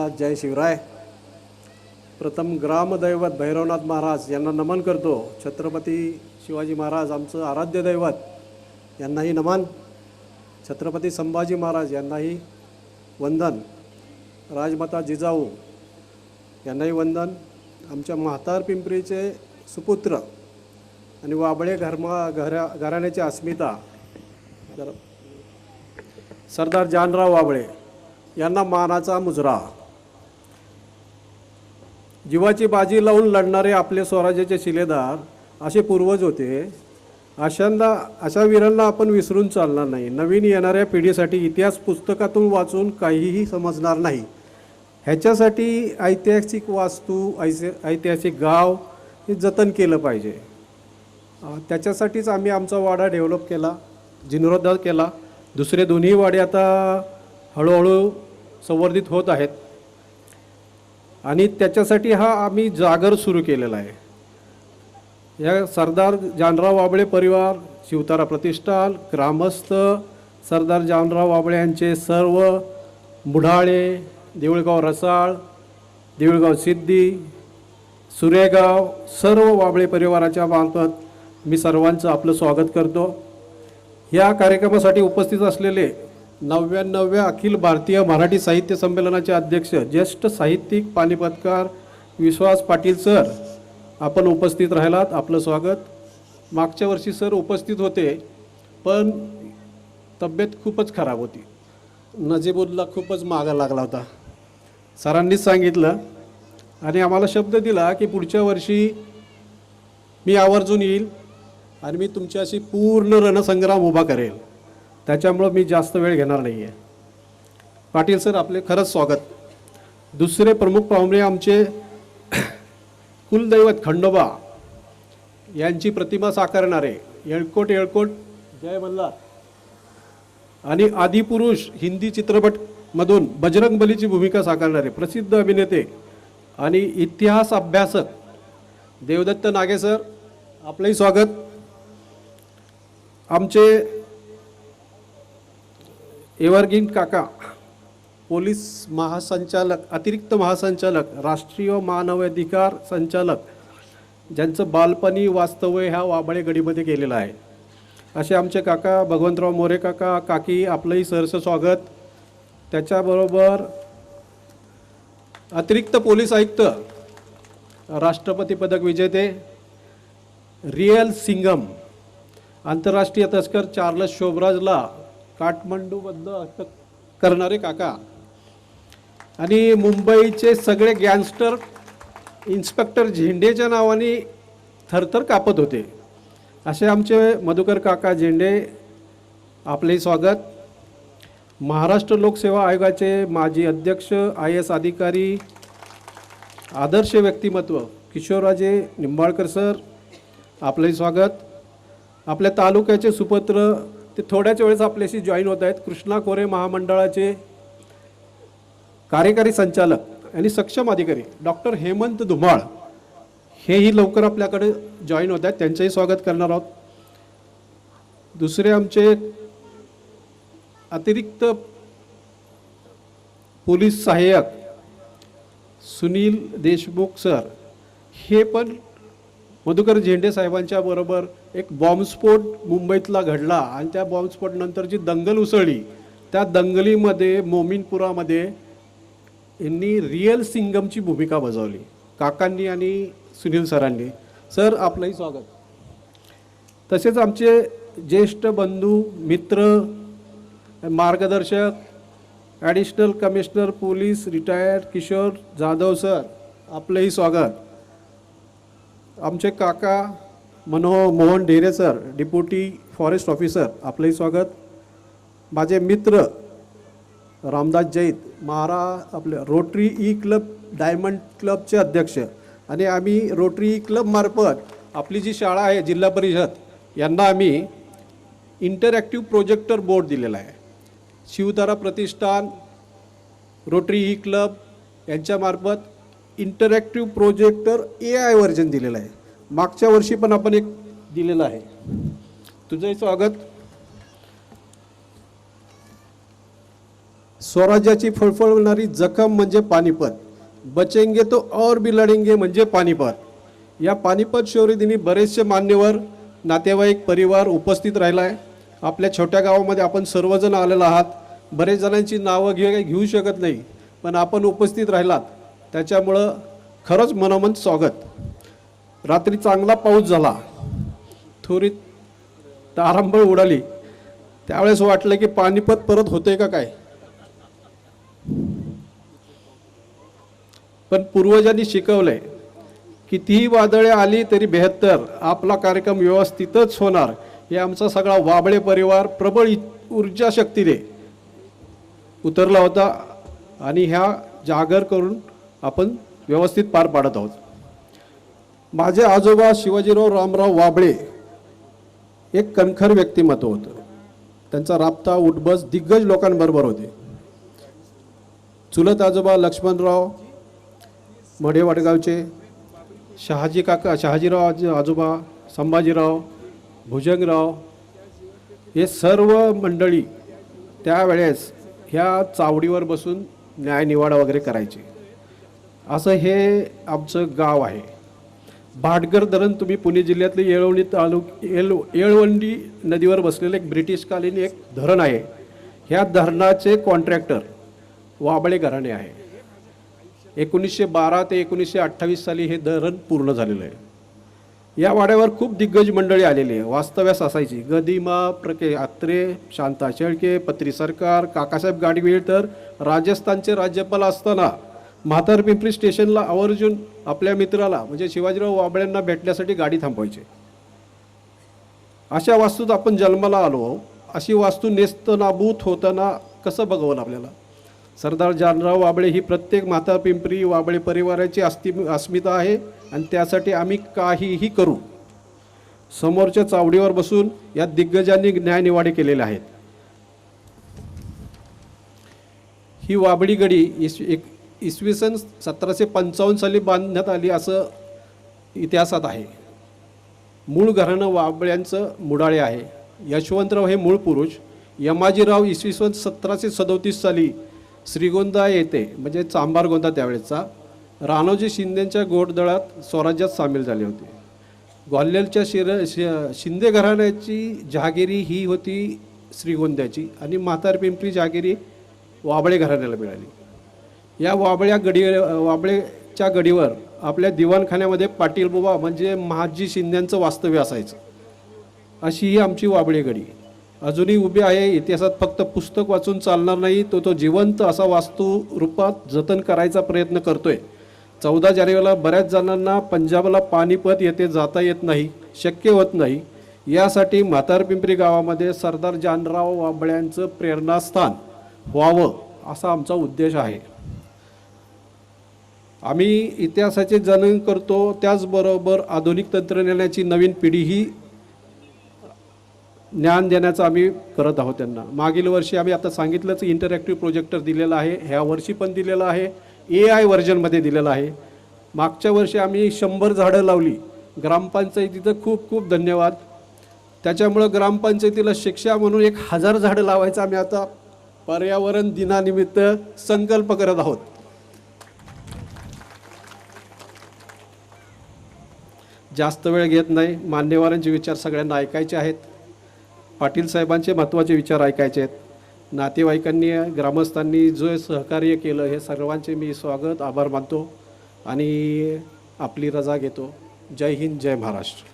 जय शिवराय. प्रथम ग्रामदैवत भैरवनाथ महाराज यांना नमन करतो. छत्रपती शिवाजी महाराज आमचं आराध्य दैवत यांनाही नमन. छत्रपती संभाजी महाराज यांनाही वंदन. राजमाता जिजाऊ यांनाही वंदन. आमच्या म्हातार पिंपरीचे सुपुत्र आणि वाबळे घराण्याची अस्मिता सरदार जानराव वाबळे यांना मानाचा मुजरा. जीवाची बाजी लावून लढणारे आपले स्वराज्याचे शिलेदार असे पूर्वज होते. अशा वीरांना आपण विसरून चालणार नाही. नवीन येणाऱ्या पिढीसाठी इतिहास पुस्तकातून वाचून काहीही समजणार नाही. ह्याच्यासाठी ऐतिहासिक वास्तू, ऐतिहासिक गाव हे जतन केलं पाहिजे. त्याच्यासाठीच आम्ही आमचा वाडा डेव्हलप केला, जीर्णोद्धार केला. दुसरे दोन्ही वाडे आता हळूहळू संवर्धित होत आहेत आणि त्याच्यासाठी हा आम्ही जागर सुरू केलेला आहे. या सरदार जानराव वाबळे परिवार, शिवतारा प्रतिष्ठान, ग्रामस्थ, सरदार जानराव वाबळे यांचे सर्व मुढाळे, देऊळगाव रसाळ, देऊळगाव सिद्धी, सुरेगाव, सर्व वाबळे परिवाराच्या मार्फत मी सर्वांचं आपलं स्वागत करतो. या कार्यक्रमासाठी उपस्थित असलेले 99व्या अखिल भारतीय मराठी साहित्य संमेलनाचे अध्यक्ष, ज्येष्ठ साहित्यिक, पानिपतकार विश्वास पाटील सर, आपण उपस्थित राहिलात, आपलं स्वागत. मागच्या वर्षी सर उपस्थित होते पण तब्येत खूपच खराब होती. नजीबुल्ला खूपच मागा लागला होता. सरांनीच सांगितलं आणि आम्हाला शब्द दिला की पुढच्या वर्षी मी आवर्जून येईल आणि मी तुमच्याशी पूर्ण रणसंग्राम उभा करेल. त्याच्यामुळं मी जास्त वेळ घेणार नाही आहे. पाटील सर, आपले खरंच स्वागत. दुसरे प्रमुख पाहुणे आमचे कुलदैवत खंडोबा यांची प्रतिमा साकारणारे येळकोट जय मल्हार आणि आदिपुरुष हिंदी चित्रपटमधून बजरंगबलीची भूमिका साकारणारे प्रसिद्ध अभिनेते आणि इतिहास अभ्यासक देवदत्त नागे सर, आपलंही स्वागत. आमचे एव्हरग्रीन काका, पोलीस महासंचालक, अतिरिक्त महासंचालक, राष्ट्रीय मानवाधिकार संचालक, ज्यांचं बालपणी वास्तव्य ह्या वाबळे गडीमध्ये केलेलं आहे, असे आमचे काका भगवंतराव मोरे काका, काकी, आपलंही सहर्ष स्वागत. त्याच्याबरोबर अतिरिक्त पोलीस आयुक्त, राष्ट्रपती पदक विजेते, रियल सिंगम, आंतरराष्ट्रीय तस्कर चार्लस शोभराजला काठमांडूमधनं अटक करणारे काका आणि मुंबईचे सगळे गँगस्टर इन्स्पेक्टर झेंडेच्या नावाने थरथर कापत होते, असे आमचे मधुकर काका झेंडे, आपलेही स्वागत. महाराष्ट्र लोकसेवा आयोगाचे माजी अध्यक्ष, IAS अधिकारी, आदर्श व्यक्तिमत्व किशोरराजे निंबाळकर सर, आपलेही स्वागत. आपल्या तालुक्याचे सुपुत्र, ते थोड्याच वेळेस आपल्याशी जॉईन होत आहेत, कृष्णा खोरे महामंडळाचे कार्यकारी संचालक आणि सक्षम अधिकारी डॉक्टर हेमंत धुमाळ, हेही लवकर आपल्याकडे जॉईन होत आहेत, त्यांचंही स्वागत करणार आहोत. दुसरे आमचे अतिरिक्त पोलीस सहाय्यक सुनील देशमुख सर, हे पण मधुकर झेंडे साहेबांच्या बरोबर एक बॉम्बस्फोट मुंबईतला घडला आणि त्या बॉम्बस्फोटनंतर जी दंगल उसळली, त्या दंगलीमध्ये मोमीनपुरामध्ये यांनी रियल सिंगमची भूमिका बजावली, काकांनी आणि सुनील सरांनी. सर, आपलंही स्वागत. तसेच आमचे ज्येष्ठ बंधू, मित्र, मार्गदर्शक, additional commissioner police retired Kishor Jadhav sir, आपलंही स्वागत. आमचे काका Mohan Dhere sir, deputy forest officer, आपलंही स्वागत. माझे मित्र रामदास जैत, आपले रोटरी ई क्लब डायमंड क्लबचे अध्यक्ष, आणि आम्ही रोटरी ई क्लब मार्फत आपली जी शाळा आहे जिल्हा परिषद, यांना आम्ही इंटरॅक्टिव्ह प्रोजेक्टर बोर्ड दिलेला आहे. शिवतारा प्रतिष्ठान, रोटरी ई क्लब यांच्यामार्फत इंटरॅक्टिव्ह प्रोजेक्टर AI व्हर्जन दिलेलं आहे. मागच्या वर्षी पण आपण एक दिलेलं आहे. तुझंही स्वागत. स्वराज्याची फळफळणारी जखम म्हणजे पानिपत, बचेंगे तो और भी लढेंगे म्हणजे पानिपत। या पानिपत शौर्य दिनी बरेचसे मान्यवर, नातेवाईक, परिवार उपस्थित राहिला आहे। आपल्या छोट्या गावामध्ये आपण सर्वजण आलेला आहात। बरेच जणांची नावं घेऊ शकत नाही, पण आपण उपस्थित राहिलात त्याच्यामुळं खरंच मनोमन स्वागत। रात्री चांगला पाऊस झाला, थोडी तारंबळ उडाली, त्यावेळेस वाटलं की पानिपत परत होते का काय। पण पूर्वजांनी शिकवलंय, कितीही वादळे आली तरी बेहत्तर, आपला कार्यक्रम व्यवस्थितच होणार। हे आमचा सगळा वाबळे परिवार प्रबळ ऊर्जा शक्तीने उतरला होता आणि ह्या जागर करून आपण व्यवस्थित पार पाडत आहोत। माझे आजोबा शिवाजीराव रामराव वाबळे एक कणखर व्यक्तिमत्व होतं। त्यांचा राबता उठबस दिग्गज लोकांबरोबर होते। चुलत आजोबा लक्ष्मणराव मढे वडगावचे, शहाजीराव आजोबा, संभाजीराव, भुजंगराव, हे सर्व मंडळी त्यावेळेस ह्या चावडीवर बसून न्यायनिवाडा वगैरे करायचे। असं हे आमचं गाव आहे। भाटघर धरण तुम्ही पुणे जिल्ह्यातले येळवंडी नदीवर बसलेलं एक ब्रिटिशकालीन एक धरण आहे। ह्या धरणाचे कॉन्ट्रॅक्टर वाबळे घराणे आहे। 1912 ते 1928 साली हे धरण पूर्ण झालेलं आहे। या वाड्यावर खूप दिग्गज मंडळी आलेली आहे, वास्तव्यास असायची। गदिमा, प्रके आत्रे, शांता शेळके, पत्री सरकार, काकासाहेब गाडगीळ, तर राजस्थानचे राज्यपाल असताना म्हातारपिंपरी स्टेशनला आवर्जून आपल्या मित्राला म्हणजे शिवाजीराव वाबळ्यांना भेटण्यासाठी गाडी थांबवायचे। अशा वास्तूत आपण जन्माला आलो, अशी वास्तू नेस्तनाबूत होताना कसं बघवलं आपल्याला। सरदार जानराव वाबळे ही प्रत्येक म्हातारपिंपरी वाबळे परिवाराची अस्मिता आहे आणि त्यासाठी आम्ही काहीही करू। समोरच्या चावडीवर बसून या दिग्गजांनी न्यायनिवाडे केलेले आहेत। ही वाबळी गडी इसवी सन 1755 साली बांधण्यात आली असं इतिहासात आहे। मूळ घराणं वाबळ्यांचं मुडाळे आहे। यशवंतराव हे मूळ पुरुष। यमाजीराव इसवी सन 1737 साली श्रीगोंदा येथे म्हणजे चांभारगोंदा त्यावेळेचा राणोजी शिंदेंच्या घोडदळात स्वराज्यात सामील झाले होते। ग्वाल्हेरच्या शिंदे घराण्याची जहागिरी ही होती श्रीगोंद्याची आणि म्हातारपिंपरी जहागिरी वाबळे घराण्याला मिळाली। या वाबळेच्या गडीवर आपल्या दिवाणखान्यामध्ये पाटील बुवा म्हणजे महाजी शिंद्यांचं वास्तव्य असायचं। अशी ही आमची वाबळे गडी अजूनही उभी आहे। इतिहासात फक्त पुस्तक वाचून चालणार नाही, तो जिवंत असा वास्तू रूपात जतन करायचा प्रयत्न करतोय। 14 जानेवारीला बऱ्याच जणांना पंजाबला पानिपत येथे जाता येत नाही, शक्य होत नाही। यासाठी म्हातारपिंपरी गावामध्ये सरदार जानराव वाबळ्यांचं प्रेरणास्थान व्हावं असा आमचा उद्देश आहे। आम्ही इतिहासाचे जतन करतो, त्याचबरोबर आधुनिक तंत्रज्ञानाची नवीन पिढीही ज्ञान देण्याचं आम्ही करत आहोत त्यांना। मागील वर्षी आम्ही आता सांगितलंच इंटरॅक्टिव्ह प्रोजेक्टर दिलेला आहे, ह्या वर्षी पण दिलेला आहे, AI व्हर्जनमध्ये दिलेला आहे। मागच्या वर्षी आम्ही 100 झाडं लावली। ग्रामपंचायतीचं खूप खूप धन्यवाद। त्याच्यामुळं ग्रामपंचायतीला शिक्षा म्हणून 1000 झाडं लावायचं आम्ही आता पर्यावरण दिनानिमित्त संकल्प करत आहोत। जास्त वेळ घेत नाही, मान्यवरांचे विचार सगळ्यांना ऐकायचे आहेत। पाटील साहेबांचे महत्त्वाचे विचार ऐकायचे आहेत। नातेवाईकांनी, ग्रामस्थांनी जो सहकार्य केलं हे सर्वांचे मी स्वागत, आभार मानतो आणि आपली रजा घेतो। जय हिंद, जय महाराष्ट्र।